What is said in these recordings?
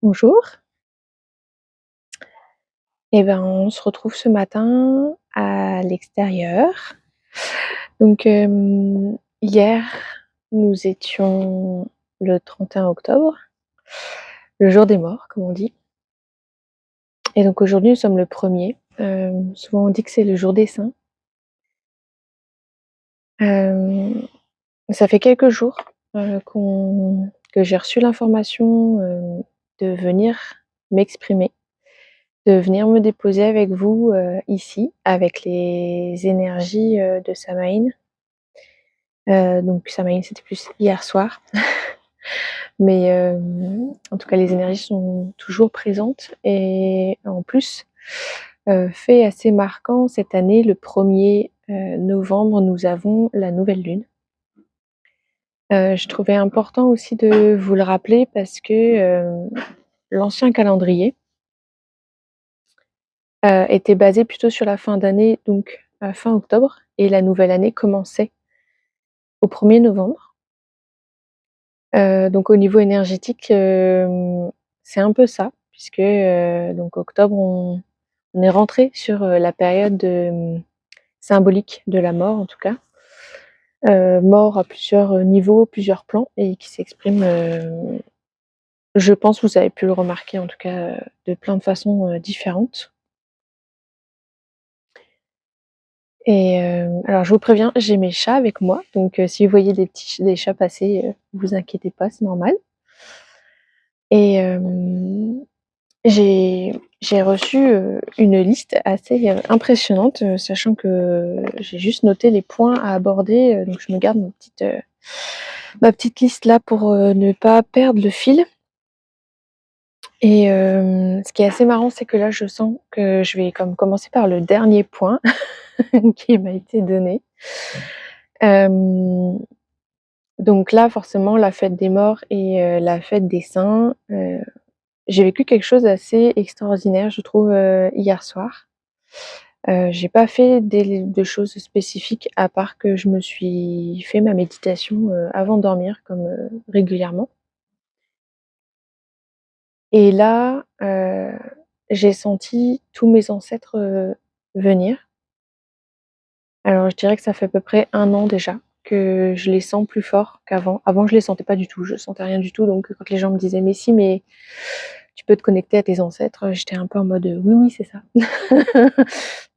Bonjour. On se retrouve ce matin à l'extérieur. Hier, nous étions le 31 octobre, le jour des morts, comme on dit. Et donc aujourd'hui, nous sommes le 1er. Souvent, on dit que c'est le jour des saints. Hem, Ça fait quelques jours, que j'ai reçu l'information, de venir m'exprimer, de venir me déposer avec vous, ici, avec les énergies, de Samaïn. Donc Samaïn, c'était plus hier soir. Mais en tout cas, les énergies sont toujours présentes et en plus, fait assez marquant cette année, le 1er novembre, nous avons la nouvelle lune. Je trouvais important aussi de vous le rappeler parce que, l'ancien calendrier, était basé plutôt sur la fin d'année, donc fin octobre, et la nouvelle année commençait au 1er novembre. Donc au niveau énergétique, c'est un peu ça, puisque, donc octobre, on est rentré sur, la période symbolique de la mort en tout cas. Mort à plusieurs, niveaux, plusieurs plans et qui s'exprime, je pense, vous avez pu le remarquer en tout cas, de plein de façons, différentes. Et alors je vous préviens, j'ai mes chats avec moi, donc si vous voyez des chats passer, vous inquiétez pas, c'est normal. Et j'ai reçu, une liste assez, impressionnante, sachant que j'ai juste noté les points à aborder, donc je me garde ma petite liste là pour, ne pas perdre le fil. Et ce qui est assez marrant, c'est que là, je sens que je vais comme commencer par le dernier point qui m'a été donné. Hem, donc là, forcément, la fête des morts et la fête des saints, j'ai vécu quelque chose d'assez extraordinaire, je trouve, hier soir. J'ai pas fait de choses spécifiques à part que je me suis fait ma méditation, avant de dormir comme, régulièrement. Et là, j'ai senti tous mes ancêtres, venir. Alors je dirais que ça fait à peu près 1 an déjà que je les sens plus fort qu'avant. Avant, je les sentais pas du tout, je sentais rien du tout, donc quand les gens me disaient: «Mais si, mais tu peux te connecter à tes ancêtres», j'étais un peu en mode: «Oui, oui, c'est ça».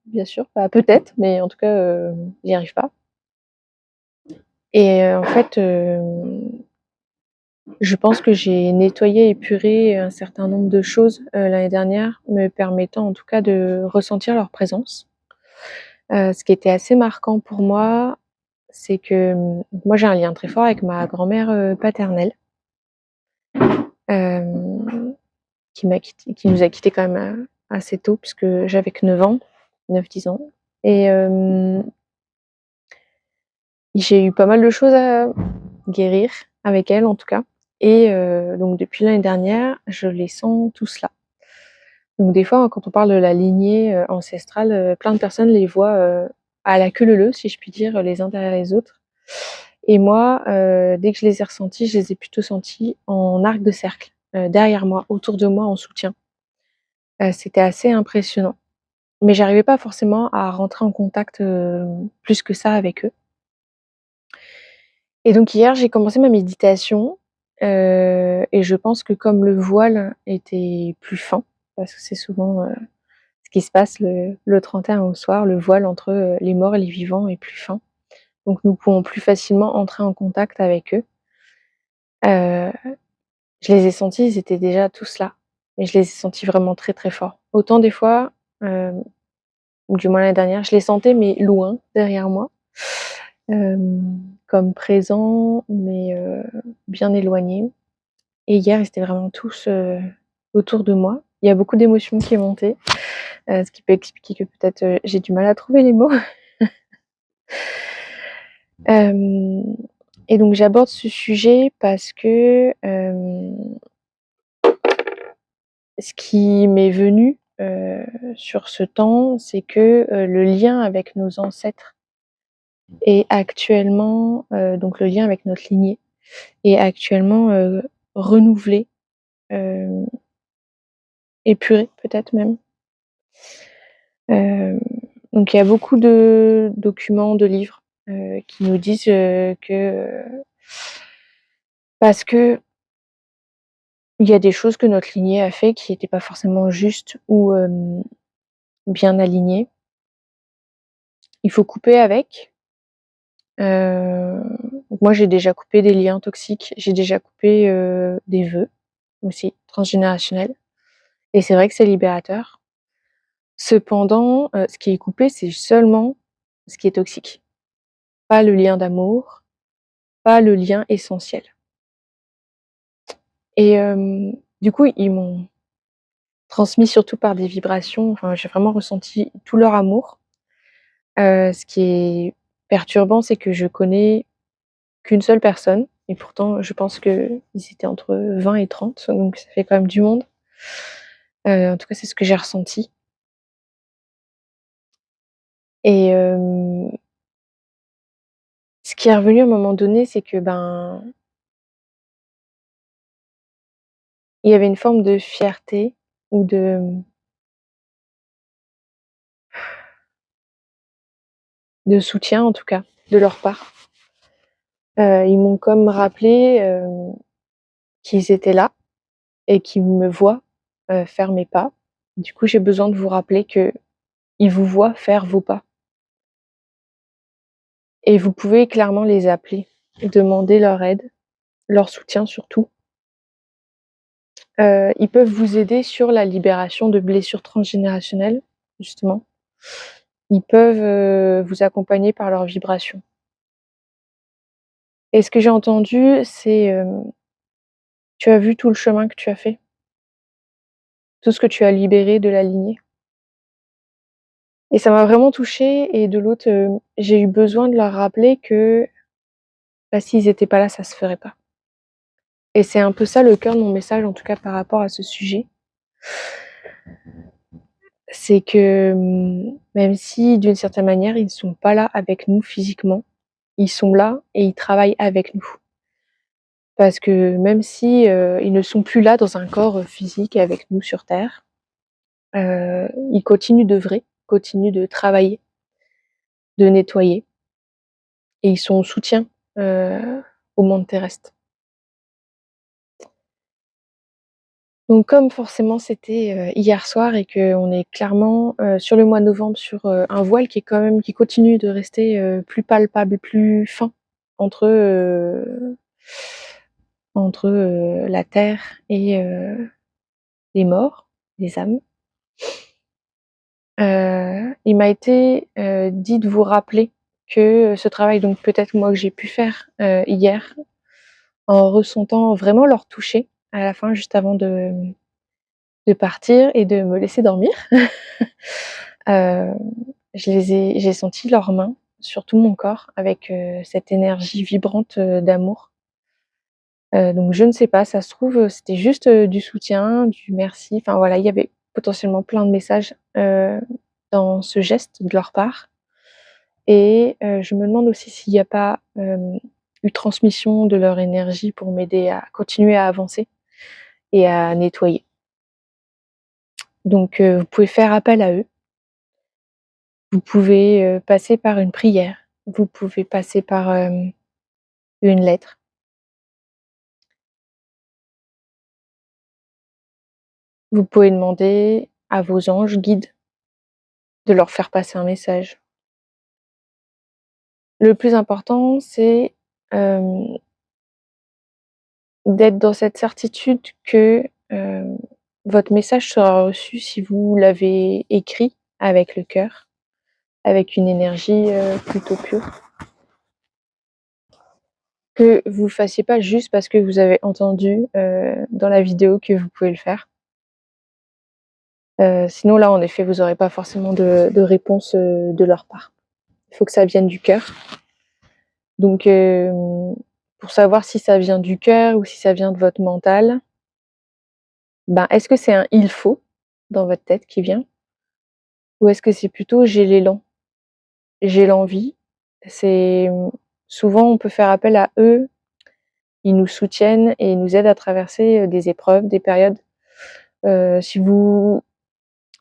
Bien sûr, bah, peut-être, mais en tout cas, j'y arrive pas. Et en fait, je pense que j'ai nettoyé, épuré un certain nombre de choses, l'année dernière, me permettant en tout cas de ressentir leur présence. Ce qui était assez marquant pour moi, c'est que, moi j'ai un lien très fort avec ma grand-mère, paternelle, hem, qui nous a quittés quand même, assez tôt puisque j'avais que 9 ans, 9-10 ans. Et j'ai eu pas mal de choses à guérir avec elle en tout cas. Et donc depuis l'année dernière, je les sens tous là. Donc des fois, quand on parle de la lignée, ancestrale, plein de personnes les voient, à la queue leu leu, si je puis dire, les uns derrière les autres. Et moi, dès que je les ai ressentis, je les ai plutôt sentis en arc de cercle, derrière moi, autour de moi, en soutien. C'était assez impressionnant. Mais j'arrivais pas forcément à rentrer en contact, plus que ça avec eux. Et donc hier, j'ai commencé ma méditation, et je pense que comme le voile était plus fin, parce que c'est souvent, ce qui se passe le 31 au soir, le voile entre, les morts et les vivants est plus fin. Donc nous pouvons plus facilement entrer en contact avec eux. Heu, je les ai sentis, ils étaient déjà tous là, et je les ai sentis vraiment très, très forts. Autant des fois, hem, ou du moins l'année dernière, je les sentais mais loin, derrière moi, comme présents mais bien éloignés. Et hier, ils étaient vraiment tous, autour de moi. Il y a beaucoup d'émotions qui est montée, ce qui peut expliquer que peut-être, j'ai du mal à trouver les mots. Hem et donc j'aborde ce sujet parce que, ce qui m'est venu, sur ce temps, c'est que, le lien avec nos ancêtres est actuellement, donc le lien avec notre lignée est actuellement, renouvelé, hem épuré peut-être même. Donc il y a beaucoup de documents, de livres, qui nous disent, que, parce qu'il y a des choses que notre lignée a fait qui étaient pas forcément justes ou, bien alignées. Il faut couper avec. Donc moi j'ai déjà coupé des liens toxiques, j'ai déjà coupé, des vœux aussi transgénérationnels et c'est vrai que c'est libérateur. Cependant, ce qui est coupé, c'est seulement ce qui est toxique, pas le lien d'amour, pas le lien essentiel et du coup, ils m'ont transmis surtout par des vibrations, enfin, j'ai vraiment ressenti tout leur amour. Ce qui est perturbant, c'est que je connais qu'une seule personne et pourtant je pense qu'ils étaient entre 20 et 30, donc ça fait quand même du monde. En tout cas, c'est ce que j'ai ressenti et ce qui est revenu à un moment donné, c'est que, ben, il y avait une forme de fierté ou de soutien en tout cas, de leur part. Ils m'ont comme rappelé, qu'ils étaient là et qu'ils me voient, faire mes pas. Du coup, j'ai besoin de vous rappeler qu'ils vous voient faire vos pas et vous pouvez clairement les appeler, demander leur aide, leur soutien surtout. Ils peuvent vous aider sur la libération de blessures transgénérationnelles, justement. Ils peuvent, vous accompagner par leurs vibrations et ce que j'ai entendu, c'est, tu as vu tout le chemin que tu as fait? Tout ce que tu as libéré de la lignée et ça m'a vraiment touchée et de l'autre, j'ai eu besoin de leur rappeler que, bah, s'ils étaient pas là, ça se ferait pas et c'est un peu ça le cœur de mon message, en tout cas par rapport à ce sujet. C'est que, même si d'une certaine manière, ils ne sont pas là avec nous physiquement, ils sont là et ils travaillent avec nous. Parce que même si, ils ne sont plus là dans un corps, physique avec nous sur terre, ils continuent d'œuvrer, continuent de travailler, de nettoyer et ils sont en soutien, au monde terrestre. Donc comme forcément c'était, hier soir et qu'on est clairement, sur le mois de novembre sur, un voile qui est quand même qui continue de rester, plus palpable, plus fin entre, la terre et les morts, les âmes. Il m'a été, dit de vous rappeler que, ce travail donc peut-être moi que j'ai pu faire, hier, en ressentant vraiment leur toucher à la fin juste avant de partir et de me laisser dormir. Heu, j'ai senti leurs mains sur tout mon corps avec, cette énergie vibrante, d'amour. Donc je ne sais pas, ça se trouve, c'était juste, du soutien, du merci, enfin voilà, il y avait potentiellement plein de messages, dans ce geste de leur part et je me demande aussi s'il n'y a pas, eu transmission de leur énergie pour m'aider à continuer à avancer et à nettoyer. Donc vous pouvez faire appel à eux. Vous pouvez, passer par une prière, vous pouvez passer par, une lettre. Vous pouvez demander à vos anges guides de leur faire passer un message. Le plus important, c'est, hem, d'être dans cette certitude que, votre message sera reçu si vous l'avez écrit avec le cœur, avec une énergie, plutôt pure. Que vous le fassiez pas juste parce que vous avez entendu, dans la vidéo que vous pouvez le faire. Sinon là, en effet, vous aurez pas forcément de réponse, de leur part. Il faut que ça vienne du cœur. Donc pour savoir si ça vient du cœur ou si ça vient de votre mental, ben, est-ce que c'est un «il faut» dans votre tête qui vient? Ou est-ce que c'est plutôt «j'ai l'élan, j'ai l'envie»? C'est, souvent on peut faire appel à eux, ils nous soutiennent et ils nous aident à traverser, des épreuves, des périodes Si vous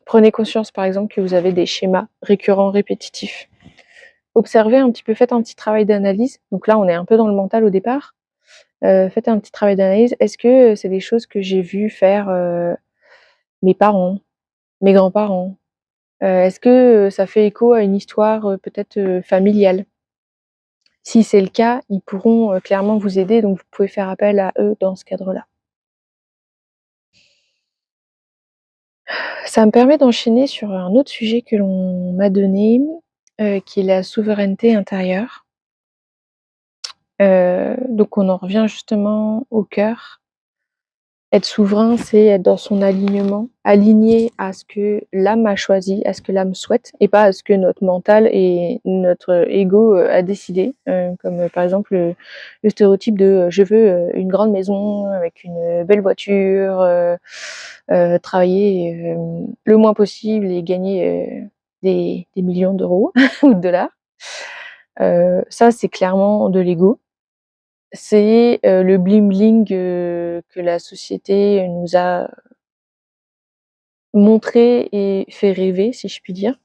prenez conscience, par exemple, que vous avez des schémas récurrents, répétitifs, observez un petit peu, faites un petit travail d'analyse. Donc là, on est un peu dans le mental au départ. Faites un petit travail d'analyse. Est-ce que c'est des choses que j'ai vu faire, mes parents, mes grands-parents? Est-ce que, ça fait écho à une histoire, peut-être, familiale? Si c'est le cas, ils pourront, clairement vous aider, donc vous pouvez faire appel à eux dans ce cadre-là. Ça me permet d'enchaîner sur un autre sujet que l'on m'a donné, qui est la souveraineté intérieure. Donc on en revient justement au cœur. Être souverain, c'est être dans son alignement, aligné à ce que l'âme a choisi, à ce que l'âme souhaite et pas à ce que notre mental et notre ego, a décidé. Comme, par exemple, le stéréotype de, «Je veux, une grande maison avec une belle voiture, travailler, le moins possible et gagner, des millions d'euros ou de dollars». Ça, c'est clairement de l'ego. C'est, le bling bling, que la société nous a montré et fait rêver, si je puis dire.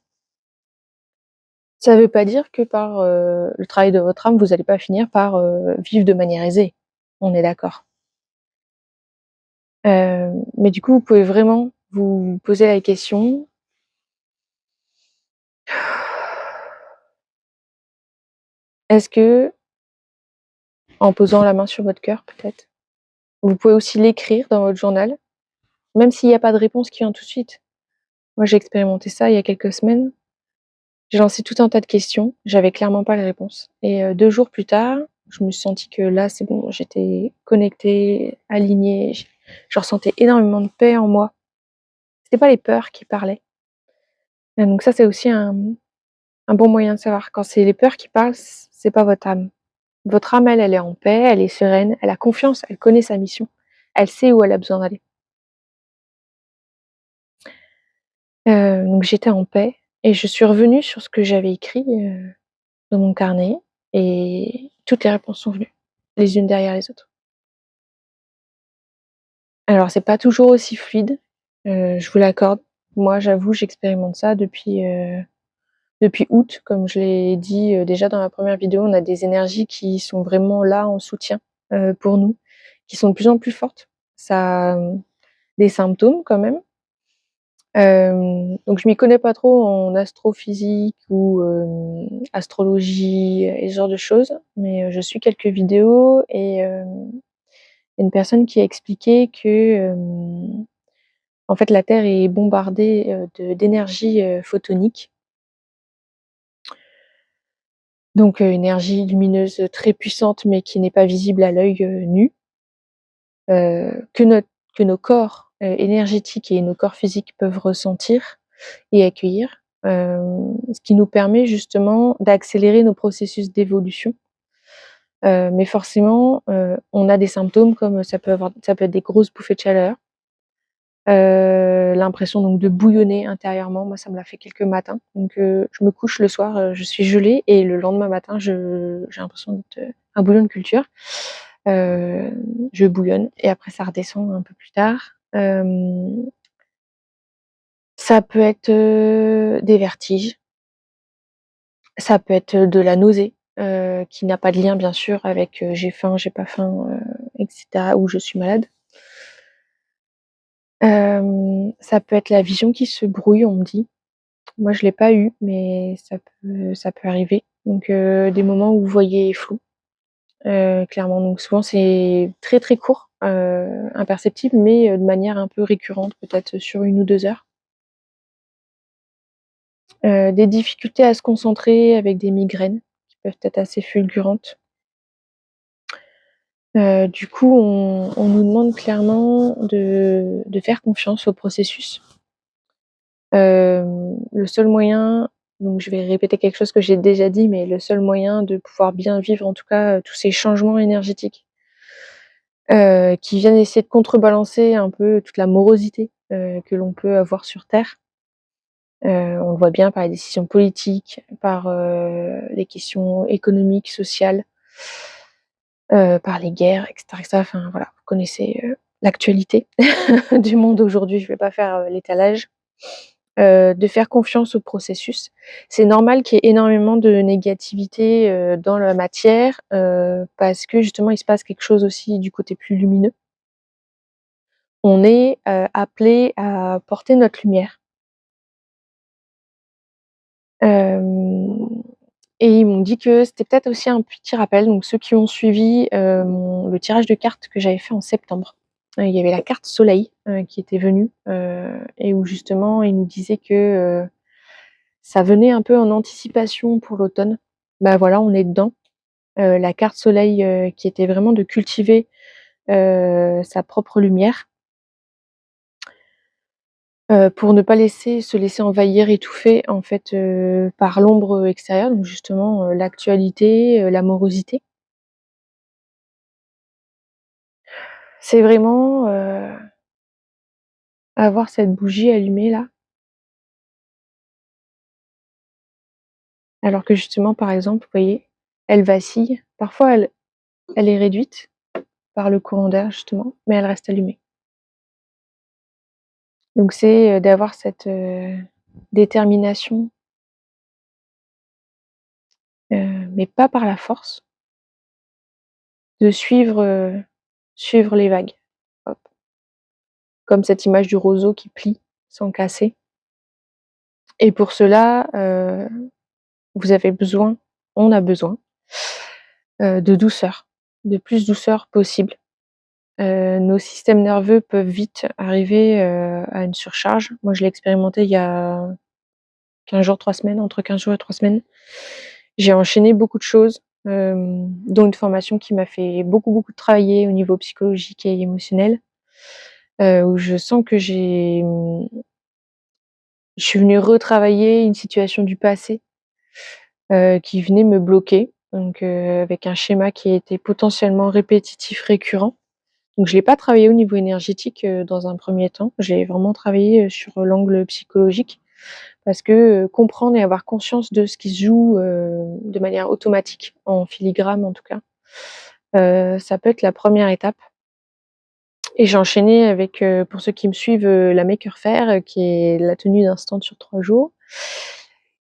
Ça veut pas dire que par, le travail de votre âme, vous allez pas finir par, vivre de manière aisée. On est d'accord. Mais du coup, vous pouvez vraiment vous poser la question: «Est-ce que», en posant la main sur votre cœur peut-être, vous pouvez aussi l'écrire dans votre journal, même s'il y a pas de réponse qui vient tout de suite. Moi, j'ai expérimenté ça il y a quelques semaines. J'ai lancé tout un tas de questions, j'avais clairement pas les réponses et 2 jours plus tard, je me suis sentie que là, c'est bon, j'étais connectée, alignée, je ressentais énormément de paix en moi. C'était pas les peurs qui parlaient et donc ça, c'est aussi un bon moyen de savoir. Quand c'est les peurs qui parlent, c'est pas votre âme. Votre âme, elle est en paix, elle est sereine, elle a confiance, elle connaît sa mission, elle sait où elle a besoin d'aller. Donc j'étais en paix et je suis revenue sur ce que j'avais écrit, dans mon carnet et toutes les réponses sont venues, les unes derrière les autres. Alors c'est pas toujours aussi fluide, je vous l'accorde. Moi, j'avoue, j'expérimente ça depuis août. Comme je l'ai dit, déjà dans la première vidéo, on a des énergies qui sont vraiment là en soutien, pour nous, qui sont de plus en plus fortes. Ça a, des symptômes quand même. Donc je m'y connais pas trop en astrophysique ou astrologie et ce genre de choses, mais je suis quelques vidéos et y a une personne qui a expliqué que, en fait, la Terre est bombardée, d'énergie, photonique. Donc énergie lumineuse, très puissante, mais qui n'est pas visible à l'œil, nu, que notre que nos corps, énergétiques et nos corps physiques peuvent ressentir et accueillir, ce qui nous permet justement d'accélérer nos processus d'évolution. Mais forcément, on a des symptômes comme ça peut être des grosses bouffées de chaleur, l'impression donc de bouillonner intérieurement. Moi, ça me l'a fait quelques matins. Donc je me couche le soir, je suis gelée et le lendemain matin, j'ai l'impression d'être, un bouillon de culture. Heu, je bouillonne et après ça redescend un peu plus tard. Ça peut être, des vertiges, ça peut être, de la nausée, qui n'a pas de lien bien sûr avec, j'ai faim, j'ai pas faim, et cetera, ou je suis malade. Ça peut être la vision qui se brouille, on me dit. Moi, je l'ai pas eu, mais ça peut arriver. Donc des moments où vous voyez flou, clairement. Donc souvent, c'est très, très court, imperceptible, mais de manière un peu récurrente, peut-être sur 1 ou 2 heures. Des difficultés à se concentrer avec des migraines qui peuvent être assez fulgurantes. Du coup, on nous demande clairement de faire confiance au processus. Le seul moyen, donc je vais répéter quelque chose que j'ai déjà dit, mais le seul moyen de pouvoir bien vivre, en tout cas, tous ces changements énergétiques, qui viennent essayer de contrebalancer un peu toute la morosité, que l'on peut avoir sur terre. On le voit bien par les décisions politiques, par, les questions économiques, sociales, par les guerres et cetera, enfin voilà, vous connaissez, l'actualité du monde aujourd'hui, je vais pas faire, l'étalage. De faire confiance au processus. C'est normal qu'il y ait énormément de négativité, dans la matière, parce que justement il se passe quelque chose aussi du côté plus lumineux. On est, appelés à porter notre lumière. Hem Et ils m'ont dit que c'était peut-être aussi un petit rappel, donc ceux qui ont suivi, le tirage de cartes que j'avais fait en septembre. Il y avait la carte soleil, qui était venue, et où justement ils nous disaient que, ça venait un peu en anticipation pour l'automne. Bah, voilà, on est dedans. La carte soleil, qui était vraiment de cultiver, sa propre lumière, pour ne pas se laisser envahir, étouffer en fait, par l'ombre extérieure, donc justement, l'actualité, la morosité. C'est vraiment, avoir cette bougie allumée là, alors que justement, par exemple, vous voyez, elle vacille. Parfois elle est réduite par le courant d'air justement, mais elle reste allumée. Donc c'est, d'avoir cette, détermination, mais pas par la force, de suivre les vagues. Hop. Comme cette image du roseau qui plie sans casser, et pour cela, vous avez besoin on a besoin, de douceur, de plus douceur possible. Nos systèmes nerveux peuvent vite arriver, à une surcharge. Moi, je l'ai expérimenté il y a 15 jours, 3 semaines, entre 15 jours et 3 semaines. J'ai enchaîné beaucoup de choses, dont une formation qui m'a fait beaucoup, beaucoup travailler au niveau psychologique et émotionnel, où je sens que je suis venue retravailler une situation du passé, qui venait me bloquer, donc avec un schéma qui était potentiellement répétitif, récurrent. Donc je l'ai pas travaillé au niveau énergétique, dans un premier temps. J'ai vraiment travaillé, sur l'angle psychologique parce que, comprendre et avoir conscience de ce qui se joue, de manière automatique, en filigrane en tout cas, ça peut être la première étape. Et j'ai enchaîné avec, pour ceux qui me suivent, la Maker Faire, qui est la tenue d'instante sur 3 jours,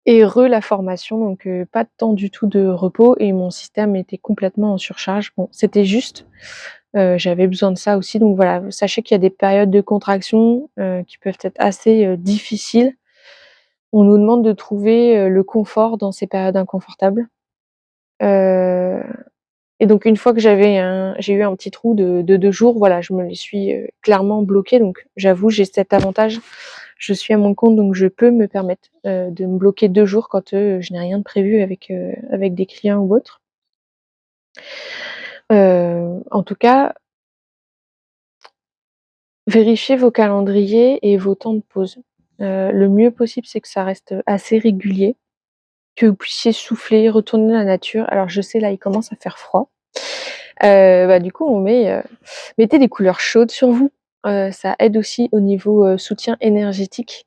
et la formation, donc pas de temps du tout de repos, et mon système était complètement en surcharge. Bon, c'était juste, j'avais besoin de ça aussi, donc voilà, sachez qu'il y a des périodes de contraction, qui peuvent être assez, difficiles. On nous demande de trouver, le confort dans ces périodes inconfortables. Heu et donc une fois que j'ai eu un petit trou de 2 jours, voilà, je me les suis, clairement bloqués, donc j'avoue, j'ai cet avantage. Je suis à mon compte, donc je peux me permettre, de me bloquer 2 jours quand, je n'ai rien de prévu avec des clients ou autres. En tout cas, vérifiez vos calendriers et vos temps de pause. Le mieux possible, c'est que ça reste assez régulier, que vous puissiez souffler, retourner dans la nature. Alors je sais, là, il commence à faire froid. Bah, du coup, mettez des couleurs chaudes sur vous. Ça aide aussi au niveau, soutien énergétique,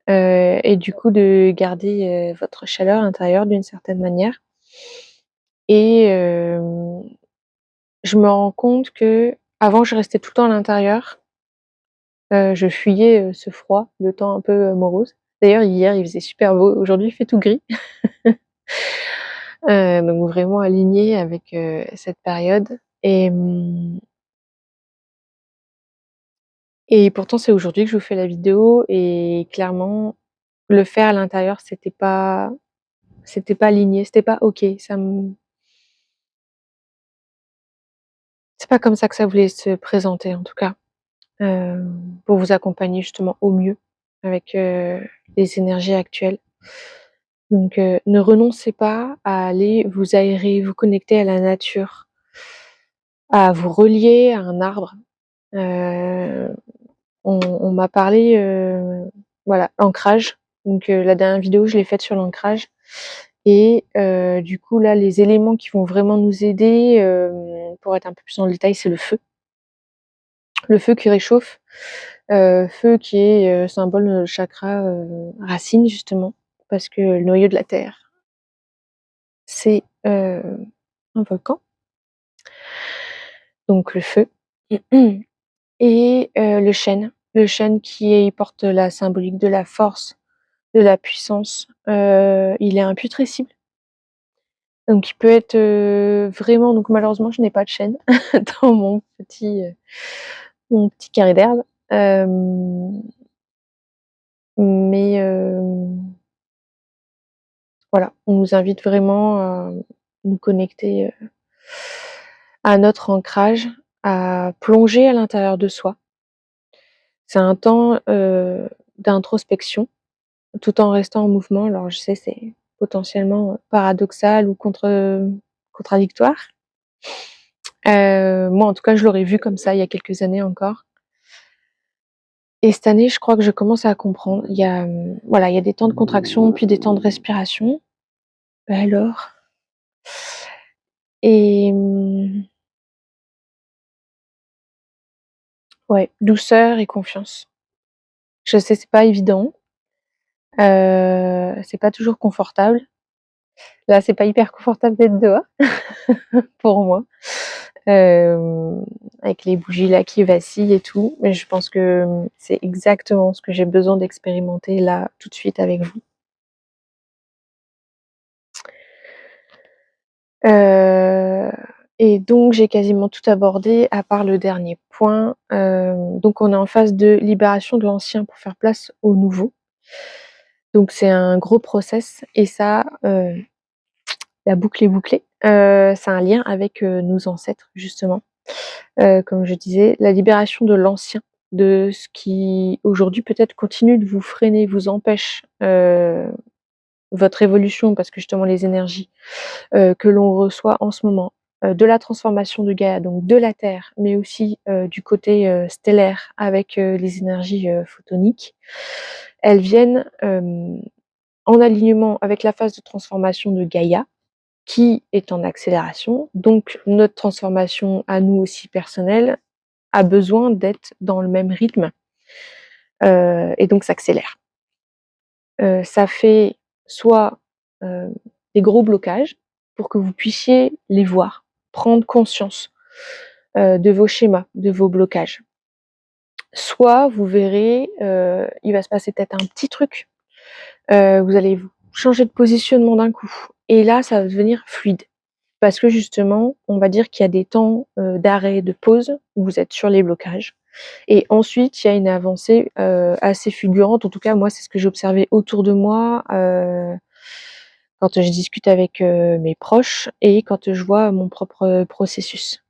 et du coup de garder, votre chaleur intérieure d'une certaine manière. Et je me rends compte qu'avant, je restais tout le temps à l'intérieur. Je fuyais, ce froid, le temps un peu, morose. D'ailleurs, hier, il faisait super beau. Aujourd'hui, il fait tout gris. Donc vraiment aligné avec, cette période. Et pourtant, c'est aujourd'hui que je vous fais la vidéo, et clairement, le faire à l'intérieur, c'était pas aligné, c'était pas OK. C'est pas comme ça que ça voulait se présenter en tout cas, pour vous accompagner justement au mieux avec, les énergies actuelles. Donc, ne renoncez pas à aller vous aérer, vous connecter à la nature, à vous relier à un arbre. Heu, on m'a parlé, voilà, ancrage. Donc, la dernière vidéo, je l'ai faite sur l'ancrage, et du coup, là, les éléments qui vont vraiment nous aider, pour être un peu plus dans le détail, c'est le feu. Le feu qui réchauffe, feu qui est, symbole de notre chakra, racine justement, parce que le noyau de la terre, c'est, un volcan, donc le feu. et le chêne. Le chêne qui porte la symbolique de la force, de la puissance. Il est imputrescible. Donc il peut être, vraiment donc malheureusement je n'ai pas de chêne dans mon petit carré d'herbe. Mais voilà, on nous invite vraiment à nous connecter, à notre ancrage, à plonger à l'intérieur de soi. C'est un temps, d'introspection, tout en restant en mouvement. Alors je sais, c'est potentiellement, paradoxal ou contradictoire. Moi en tout cas, je l'aurais vu comme ça il y a quelques années encore et cette année, je crois que je commence à comprendre. Il y a, voilà, il y a des temps de contraction, puis des temps de respiration. Alors et ouais, douceur et confiance. Je sais, c'est pas évident, c'est pas toujours confortable. Là, c'est pas hyper confortable d'être dehors pour moi, avec les bougies là qui vacillent et tout, mais je pense que, c'est exactement ce que j'ai besoin d'expérimenter là, tout de suite avec vous. Heu et donc j'ai quasiment tout abordé à part le dernier point, donc on est en phase de libération de l'ancien pour faire place au nouveau. Donc c'est un gros process et ça, la boucle est bouclée. Ça a un lien avec, nos ancêtres justement. Comme je disais, la libération de l'ancien, de ce qui aujourd'hui peut-être continue de vous freiner, vous empêche, votre évolution parce que justement les énergies, que l'on reçoit en ce moment, de la transformation de Gaïa, donc de la Terre, mais aussi, du côté, stellaire avec, les énergies, photoniques. Elles viennent, en alignement avec la phase de transformation de Gaïa, qui est en accélération. Donc notre transformation à nous aussi personnelle a besoin d'être dans le même rythme, et donc s'accélère. Ça fait soit, heu, des gros blocages pour que vous puissiez les voir, prendre conscience, de vos schémas, de vos blocages. Soit vous verrez, il va se passer peut-être un petit truc, vous allez vous changer de positionnement d'un coup et là ça va devenir fluide. Parce que justement, on va dire qu'il y a des temps, d'arrêt, de pause, où vous êtes sur les blocages et ensuite il y a une avancée, assez fulgurante. En tout cas, moi, c'est ce que j'ai observé autour de moi, quand je discute avec, mes proches et quand je vois mon propre, processus.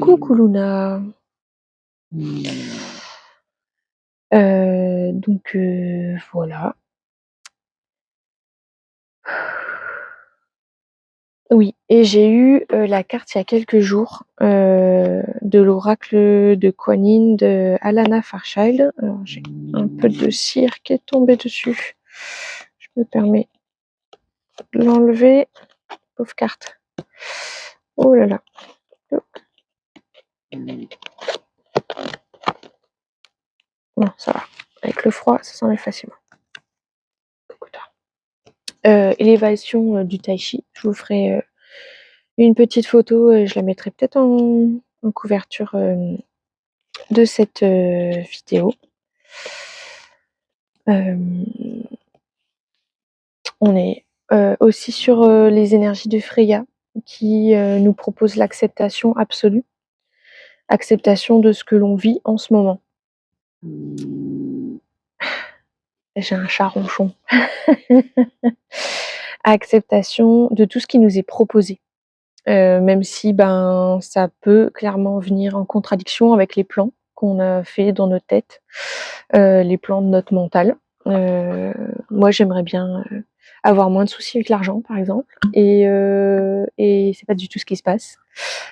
Coucou Luna. Donc voilà. Oui et j'ai eu, la carte il y a quelques jours, de l'oracle de Kuan Yin de Alana Fairchild. Alors j'ai un peu de cire qui est tombé dessus. Je me permets de l'enlever. Pauvre carte. Oh là là. Hop. Non, ça va. Avec le froid, ça s'enlève facilement. Coucou toi. Élévation, du tai chi. Je vous ferai, une petite photo, je la mettrai peut-être en couverture, de cette, vidéo. On est, aussi sur, les énergies de Freya qui, nous propose l'acceptation absolue. Acceptation de ce que l'on vit en ce moment. J'ai un chat ronchon. Acceptation de tout ce qui nous est proposé, même si, ben, ça peut clairement venir en contradiction avec les plans qu'on a fait dans notre tête, les plans de notre mental. Moi, j'aimerais bien, avoir moins de soucis avec l'argent, par exemple et c'est pas du tout ce qui se passe.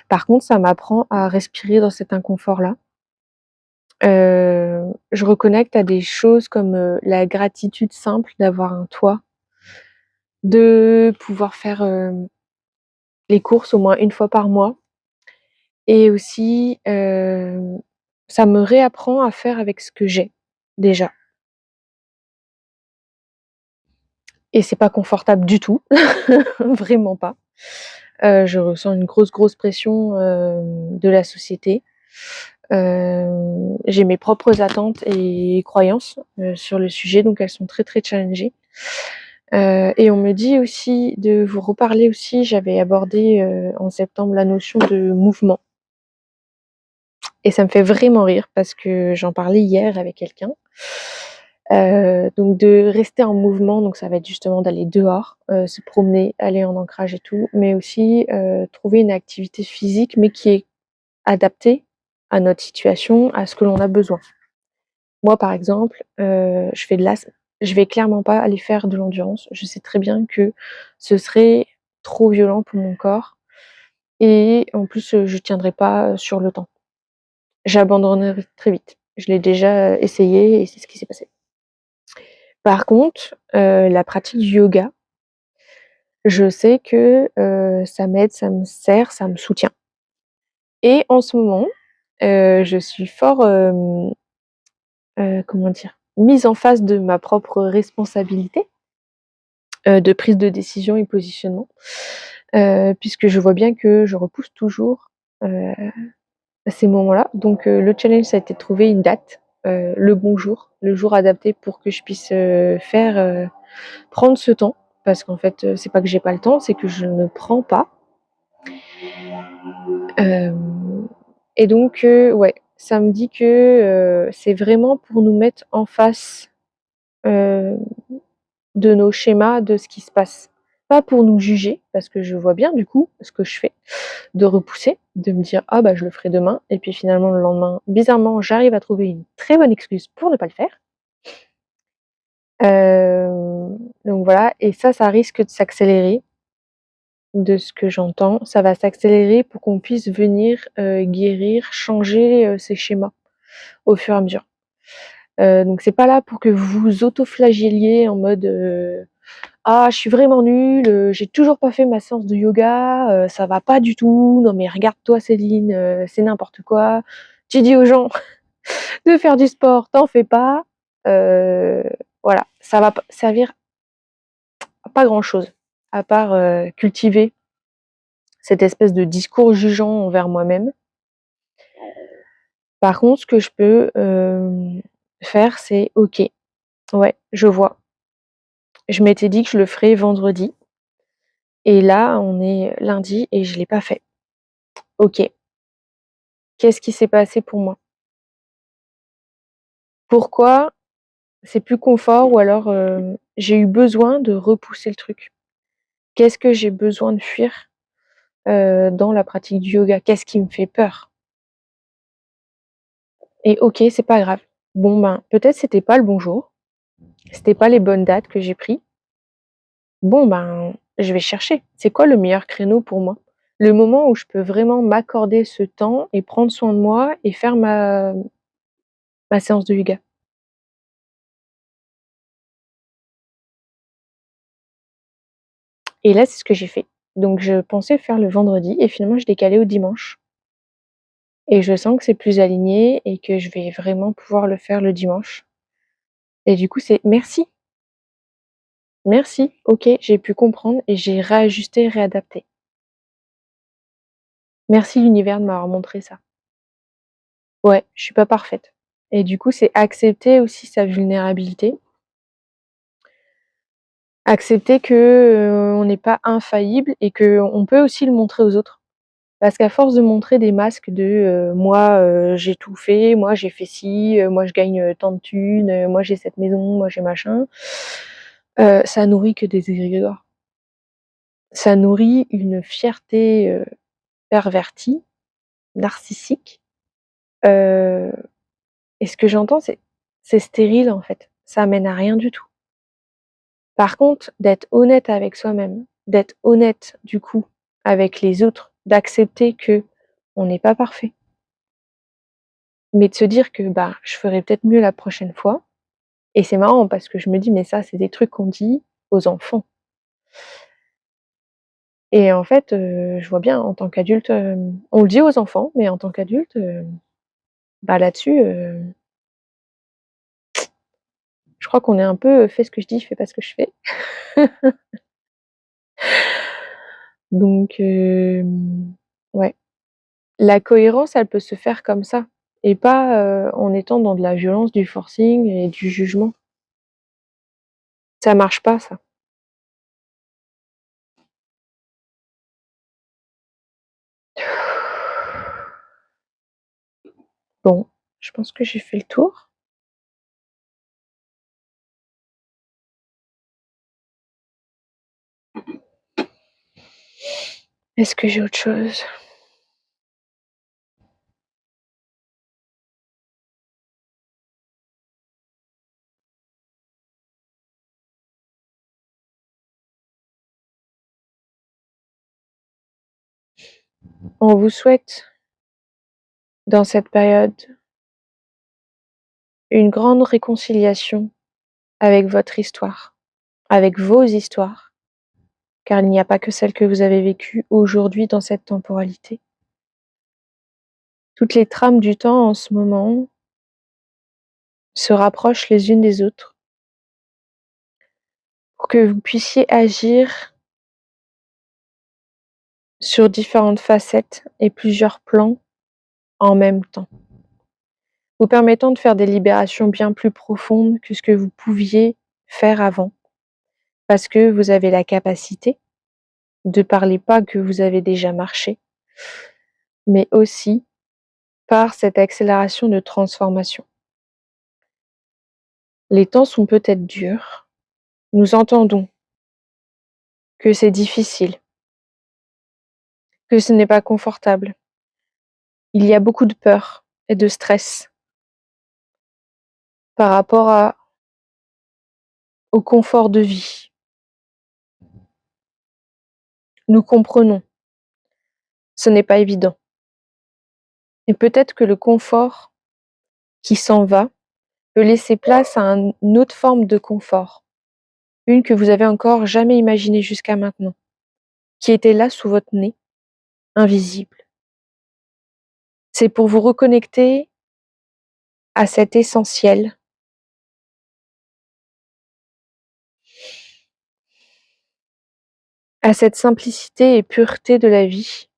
Par contre, ça m'apprend à respirer dans cet inconfort-là. Je reconnecte à des choses comme, la gratitude simple d'avoir un toit, de pouvoir faire, les courses au moins une fois par mois et aussi, ça me réapprend à faire avec ce que j'ai, déjà et c'est pas confortable du tout, vraiment pas. Je ressens une grosse pression, de la société. J'ai mes propres attentes et croyances, sur le sujet, donc elles sont très challengées. Et on me dit aussi de vous reparler aussi, j'avais abordé, en septembre la notion de mouvement et ça me fait vraiment rire parce que j'en parlais hier avec quelqu'un. Donc de rester en mouvement, donc ça va être justement d'aller dehors, se promener, aller en ancrage et tout, mais aussi, trouver une activité physique, mais qui est adaptée à notre situation, à ce que l'on a besoin. Moi, par exemple, je vais clairement pas aller faire de l'endurance. Je sais très bien que ce serait trop violent pour mon corps et en plus, je tiendrai pas, sur le temps. J'abandonnerai très vite. Je l'ai déjà essayé et c'est ce qui s'est passé. Par contre, la pratique du yoga, je sais que, ça m'aide, ça me sert, ça me soutient et en ce moment, je suis fort, comment dire? Mise en face de ma propre responsabilité, de prise de décision et positionnement, puisque je vois bien que je repousse toujours, ces moments-là. Donc le challenge, ça a été de trouver une date, le bon jour, le jour adapté pour que je puisse, prendre ce temps. Parce qu'en fait, c'est pas que j'ai pas le temps, c'est que je ne prends pas. Hem et donc ouais, ça me dit que, c'est vraiment pour nous mettre en face, heu de nos schémas, de ce qui se passe. Pas pour nous juger, parce que je vois bien du coup ce que je fais, de repousser, de me dire: «Ah bah je le ferai demain» et puis finalement le lendemain, bizarrement, j'arrive à trouver une très bonne excuse pour ne pas le faire. Donc voilà et ça risque de s'accélérer, de ce que j'entends. Ça va s'accélérer pour qu'on puisse venir, guérir, changer, ces schémas au fur et à mesure. Donc c'est pas là pour que vous vous autoflagelliez en mode, «Ah, je suis vraiment nulle, j'ai toujours pas fait ma séance de yoga, ça va pas du tout. Non mais regarde-toi Céline, c'est n'importe quoi. Tu dis aux gens de faire du sport, tu en fais pas». Heu, voilà, ça va pas servir à pas grand chose, à part, cultiver cette espèce de discours jugeant envers moi-même. Par contre, ce que je peux, faire, c'est OK, ouais, je vois. Je m'étais dit que je le ferais vendredi et là, on est lundi et je l'ai pas fait. OK. Qu'est-ce qui s'est passé pour moi? Pourquoi c'est plus confort ou alors, j'ai eu besoin de repousser le truc? Qu'est-ce que j'ai besoin de fuir, dans la pratique du yoga? Qu'est-ce qui me fait peur? Et OK, c'est pas grave. Bon, ben, peut-être c'était pas le bon jour, c'était pas les bonnes dates que j'ai pris. Bon, ben, je vais chercher. C'est quoi le meilleur créneau pour moi? Le moment où je peux vraiment m'accorder ce temps et prendre soin de moi et faire ma séance de yoga. Et là, c'est ce que j'ai fait. Donc je pensais faire le vendredi et finalement je l'ai calé au dimanche et je sens que c'est plus aligné et que je vais vraiment pouvoir le faire le dimanche et du coup, c'est merci, merci, OK, j'ai pu comprendre et j'ai réajusté, réadapté. Merci l'univers de m'avoir montré ça. Ouais, je suis pas parfaite et du coup, c'est accepter aussi sa vulnérabilité, accepter que, on n'est pas infaillible et qu'on peut aussi le montrer aux autres. Parce qu'à force de montrer des masques de, «Moi, j'ai tout fait, moi j'ai fait ci, moi je gagne, tant de thunes, moi j'ai cette maison, moi j'ai machin», ça nourrit que des égrégores. Ça nourrit une fierté, pervertie, narcissique, heu et ce que j'entends, c'est stérile, en fait. Ça mène à rien du tout. Par contre, d'être honnête avec soi-même, d'être honnête, du coup, avec les autres, d'accepter qu'on n'est pas parfait. Mais de se dire que, bah, je ferai peut-être mieux la prochaine fois et c'est marrant parce que je me dis: «Mais ça, c'est des trucs qu'on dit aux enfants» et en fait, je vois bien en tant qu'adulte, on le dit aux enfants, mais en tant qu'adulte, bah, là-dessus, je crois qu'on est un peu, «Fais ce que je dis, fais pas ce que je fais». Donc ouais. La cohérence, elle peut se faire comme ça et pas, en étant dans de la violence, du forcing et du jugement. Ça marche pas ça. Bon, je pense que j'ai fait le tour. Est-ce que j'ai autre chose? On vous souhaite, dans cette période, une grande réconciliation avec votre histoire, avec vos histoires, car il n'y a pas que celles que vous avez vécues aujourd'hui dans cette temporalité. Toutes les trames du temps en ce moment se rapprochent les unes des autres pour que vous puissiez agir sur différentes facettes et plusieurs plans en même temps, vous permettant de faire des libérations bien plus profondes que ce que vous pouviez faire avant, parce que vous avez la capacité, de par les pas que vous avez déjà marchés, mais aussi par cette accélération de transformation. Les temps sont peut-être durs, nous entendons que c'est difficile, que ce n'est pas confortable. Il y a beaucoup de peur et de stress par rapport au confort de vie. Nous comprenons, ce n'est pas évident. Et peut-être que le confort qui s'en va peut laisser place à une autre forme de confort, une que vous avez encore jamais imaginée jusqu'à maintenant, qui était là sous votre nez, invisible. C'est pour vous reconnecter à cet essentiel, à cette simplicité et pureté de la vie,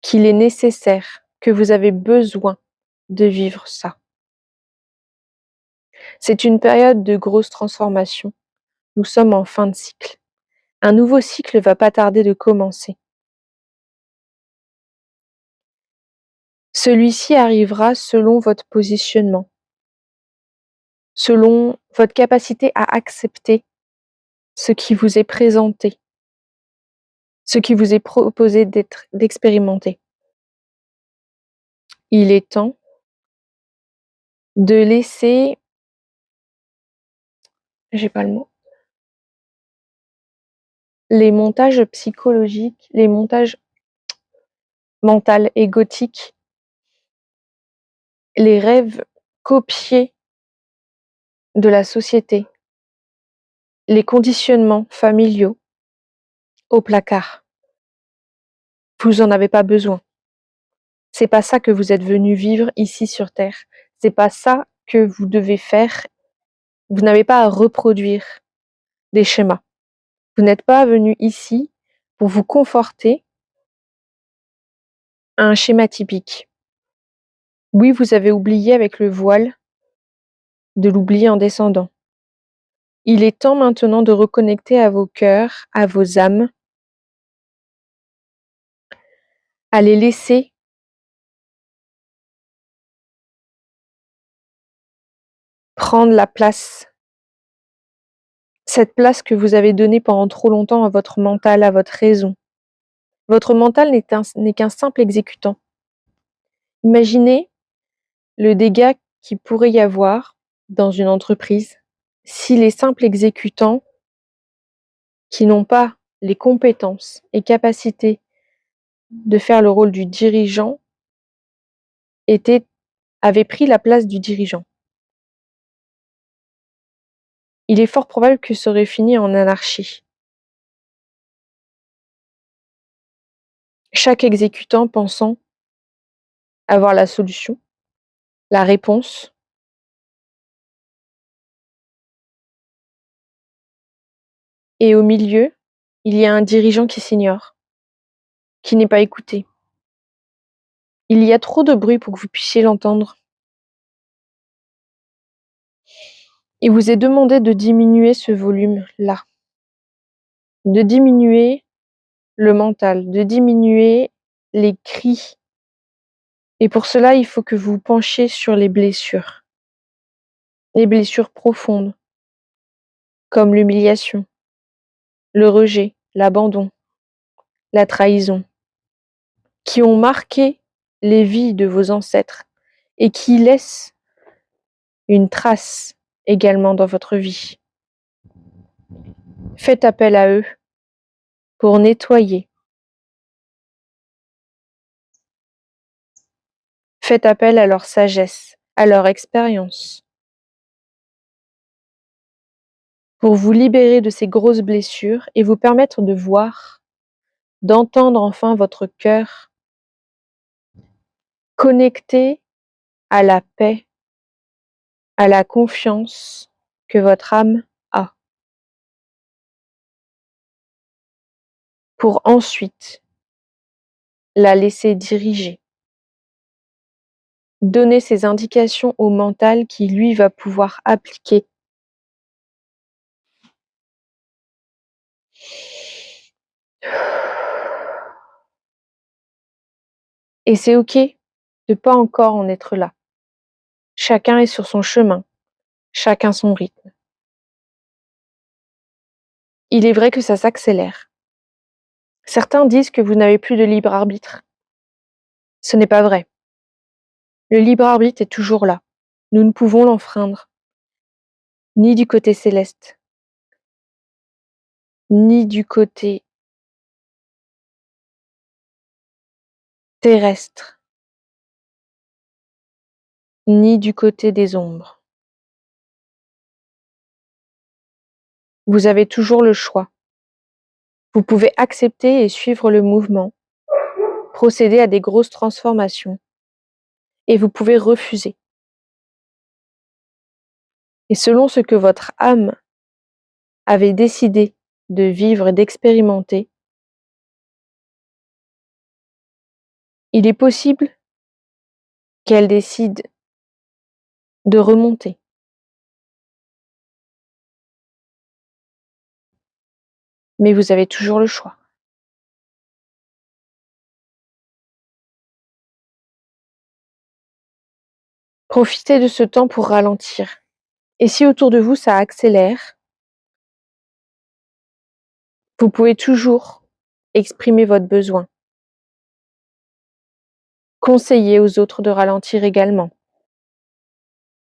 qu'il est nécessaire, que vous avez besoin de vivre ça. C'est une période de grosse transformation. Nous sommes en fin de cycle. Un nouveau cycle va pas tarder de commencer. Celui-ci arrivera selon votre positionnement, selon votre capacité à accepter ce qui vous est présenté, ce qui vous est proposé d'expérimenter. Il est temps de laisser, j'ai pas le mot, les montages psychologiques, les montages mentaux, égotiques, les rêves copiés de la société, les conditionnements familiaux au placard. Vous en avez pas besoin. C'est pas ça que vous êtes venu vivre ici sur Terre. C'est pas ça que vous devez faire. Vous n'avez pas à reproduire des schémas. Vous n'êtes pas venu ici pour vous conforter à un schéma typique. Oui, vous avez oublié avec le voile de l'oublier en descendant. Il est temps maintenant de reconnecter à vos cœurs, à vos âmes, à les laisser prendre la place, cette place que vous avez donnée pendant trop longtemps à votre mental, à votre raison. Votre mental n'est qu'un simple exécutant. Imaginez le dégât qu'il pourrait y avoir dans une entreprise si les simples exécutants qui n'ont pas les compétences et capacités de faire le rôle du dirigeant avaient pris la place du dirigeant. Il est fort probable que ça aurait fini en anarchie. Chaque exécutant pensant avoir la solution, la réponse, et au milieu, il y a un dirigeant qui s'ignore, qui n'est pas écouté. Il y a trop de bruit pour que vous puissiez l'entendre. Il vous est demandé de diminuer ce volume-là, de diminuer le mental, de diminuer les cris. Et pour cela, il faut que vous penchiez sur les blessures profondes, comme l'humiliation, le rejet, l'abandon, la trahison, qui ont marqué les vies de vos ancêtres et qui laissent une trace également dans votre vie. Faites appel à eux pour nettoyer. Faites appel à leur sagesse, à leur expérience, pour vous libérer de ces grosses blessures et vous permettre de voir, d'entendre enfin votre cœur connecté à la paix, à la confiance que votre âme a, pour ensuite la laisser diriger. Donner ces indications au mental qui, lui, va pouvoir appliquer. Et c'est OK de pas encore en être là. Chacun est sur son chemin, chacun son rythme. Il est vrai que ça s'accélère. Certains disent que vous n'avez plus de libre arbitre. Ce n'est pas vrai. Le libre arbitre est toujours là. Nous ne pouvons l'enfreindre, ni du côté céleste, ni du côté terrestre, ni du côté des ombres. Vous avez toujours le choix. Vous pouvez accepter et suivre le mouvement, procéder à des grosses transformations, et vous pouvez refuser. Et selon ce que votre âme avait décidé de vivre et d'expérimenter, il est possible qu'elle décide de remonter. Mais vous avez toujours le choix. Profitez de ce temps pour ralentir. Et si autour de vous ça accélère, vous pouvez toujours exprimer votre besoin. Conseillez aux autres de ralentir également.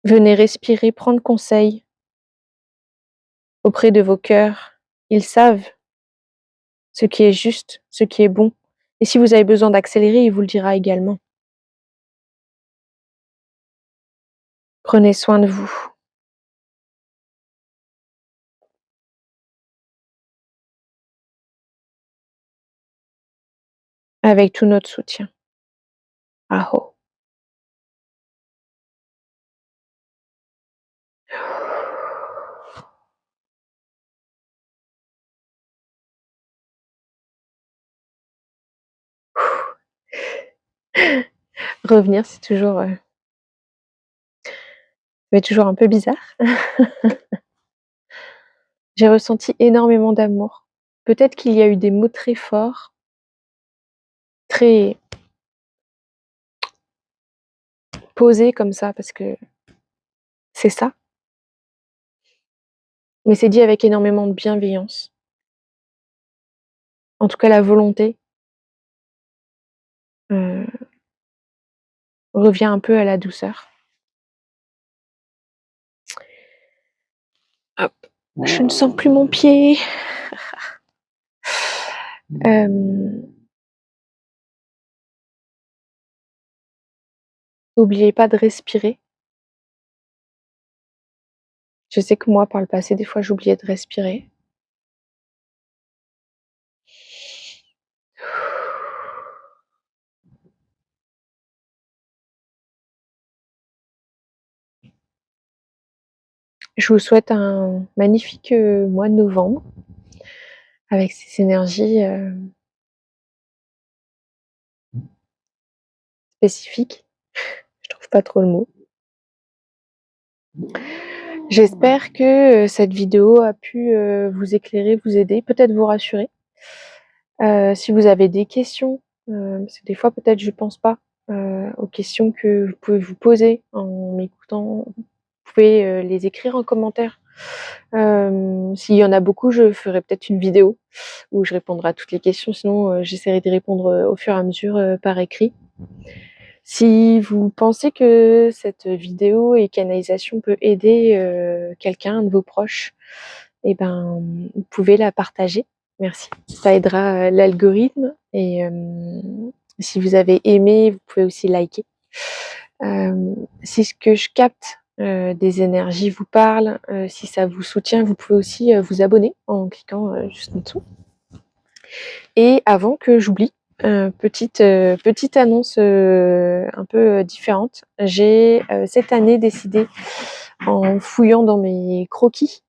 Venez respirer, prendre conseil auprès de vos cœurs. Ils savent ce qui est juste, ce qui est bon. Et si vous avez besoin d'accélérer, il vous le dira également. Prenez soin de vous. Avec tout notre soutien. Aho. Revenir, c'est toujours un peu bizarre. J'ai ressenti énormément d'amour. Peut-être qu'il y a eu des mots très forts, très posés comme ça, parce que c'est ça. Mais c'est dit avec énormément de bienveillance. En tout cas, la volonté revient un peu à la douceur. Hop, je ne sens plus mon pied. N'oubliez pas de respirer. Je sais que moi, par le passé, des fois, j'oubliais de respirer. Je vous souhaite un magnifique mois de novembre. avec ces énergies spécifiques. Je trouve pas trop le mot. J'espère que cette vidéo a pu vous éclairer, vous aider, peut-être vous rassurer. Si vous avez des questions, parce que des fois peut-être je pense pas aux questions que vous pouvez vous poser en m'écoutant, vous pouvez les écrire en commentaire. S'il y en a beaucoup, je ferai peut-être une vidéo où je répondrai à toutes les questions, sinon j'essaierai d'y répondre au fur et à mesure par écrit. Si vous pensez que cette vidéo et canalisation peut aider quelqu'un, un de vos proches, et ben, vous pouvez la partager. Merci. Ça aidera l'algorithme et si vous avez aimé, vous pouvez aussi liker. Si ce que je capte des énergies vous parle, si ça vous soutient, vous pouvez aussi vous abonner en cliquant juste en dessous. Et avant que j'oublie, petite annonce un peu différente. J'ai cette année décidé, en fouillant dans mes croquis,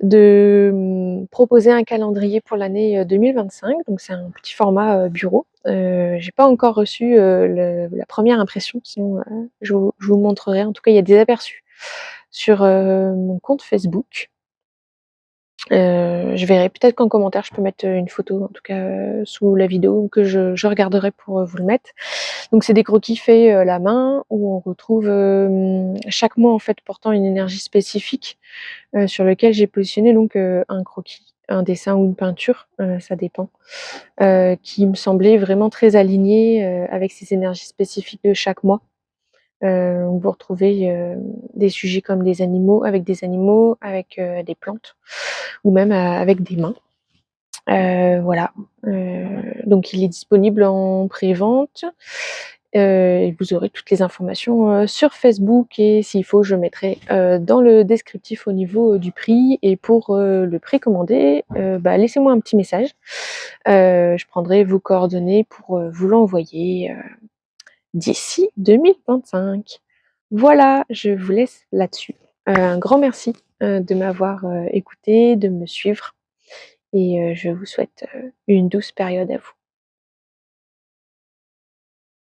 de proposer un calendrier pour l'année 2025. Donc c'est un petit format bureau. J'ai pas encore reçu la première impression, sinon je vous montrerai. En tout cas, il y a des aperçus sur mon compte Facebook. Je verrai peut-être qu'en commentaire je peux mettre une photo, en tout cas sous la vidéo, que je regarderai pour vous le mettre. Donc c'est des croquis faits la main, où on retrouve chaque mois en fait portant une énergie spécifique, sur lequel j'ai positionné donc un croquis, un dessin ou une peinture, ça dépend, qui me semblait vraiment très aligné avec ces énergies spécifiques de chaque mois. Vous retrouvez des sujets comme des animaux, avec des plantes, ou même avec des mains. Voilà. Donc il est disponible en pré-vente. Et vous aurez toutes les informations sur Facebook, et s'il faut, je mettrai dans le descriptif au niveau du prix. Et pour le précommander, laissez-moi un petit message. Je prendrai vos coordonnées pour vous l'envoyer d'ici 2025. Voilà, je vous laisse là-dessus. Un grand merci de m'avoir écouté, de me suivre, et je vous souhaite une douce période à vous.